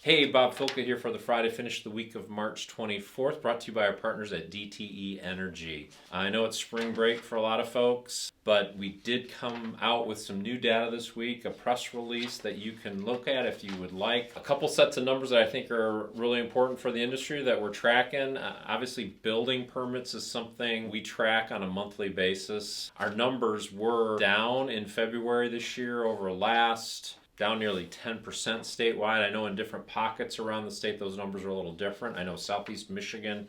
Hey, Bob Filka here for the Friday Finish the week of March 24th, brought to you by our partners at DTE Energy. I know it's spring break for a lot of folks, but we did come out with some new data this week, a press release that you can look at if you would like. A couple sets of numbers that I think are really important for the industry that we're tracking. Obviously, building permits is something we track on a monthly basis. Our numbers were down in February this year over last, down nearly 10% statewide. I know in different pockets around the state those numbers are a little different. I know Southeast Michigan,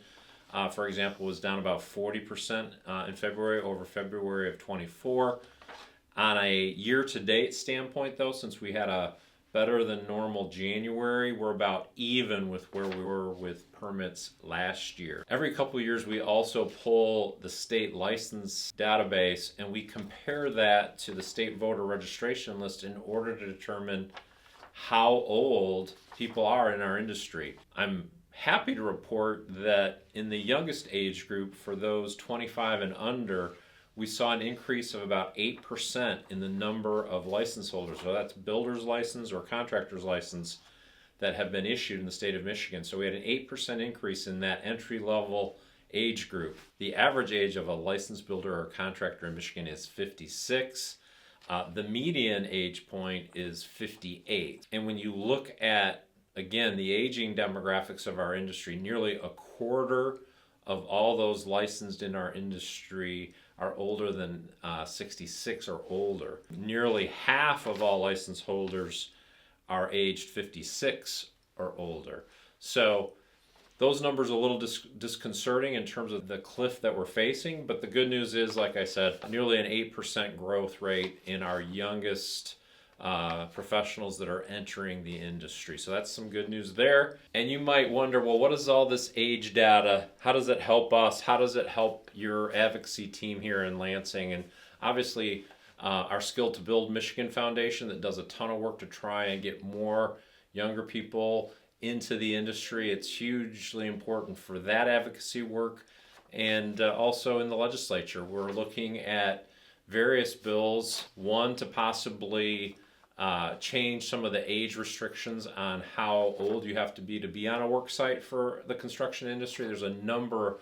for example, was down about 40% in February over February of 24. On a year-to-date standpoint, though, since we had a better than normal January, we're about even with where we were with permits last year. Every couple of years we also pull the state license database and we compare that to the state voter registration list in order to determine how old people are in our industry. I'm happy to report that in the youngest age group, for those 25 and under, we saw an increase of about 8% in the number of license holders. So that's builder's license or contractor's license that have been issued in the state of Michigan. So we had an 8% increase in that entry-level age group. The average age of a licensed builder or contractor in Michigan is 56. The median age point is 58. And when you look at, again, the aging demographics of our industry, nearly a quarter of all those licensed in our industry are older than 66 or older. Nearly half of all license holders are aged 56 or older. So those numbers are a little disconcerting in terms of the cliff that we're facing, but the good news is, like I said, nearly an 8% growth rate in our youngest professionals that are entering the industry. So that's some good news there. And you might wonder, well, what is all this age data? How does it help us? How does it help your advocacy team here in Lansing? And obviously, our Skill to Build Michigan Foundation that does a ton of work to try and get more younger people into the industry. It's hugely important for that advocacy work. And also in the legislature, we're looking at various bills, one to possibly change some of the age restrictions on how old you have to be on a work site for the construction industry. There's a number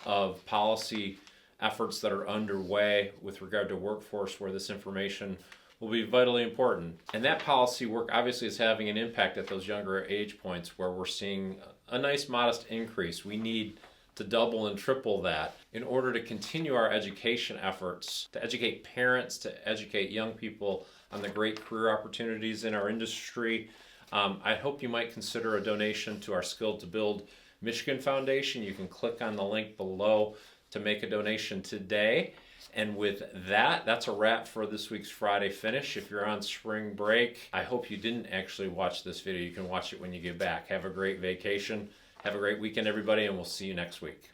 of policy efforts that are underway with regard to workforce where this information will be vitally important. And that policy work obviously is having an impact at those younger age points where we're seeing a nice modest increase. We need to double and triple that in order to continue our education efforts, to educate parents, to educate young people on the great career opportunities in our industry. I hope you might consider a donation to our Skill to Build Michigan Foundation. You can click on the link below to make a donation today. And with that, that's a wrap for this week's Friday Finish. If you're on spring break, I hope you didn't actually watch this video. You can watch it when you get back. Have a great vacation. Have a great weekend, everybody, and we'll see you next week.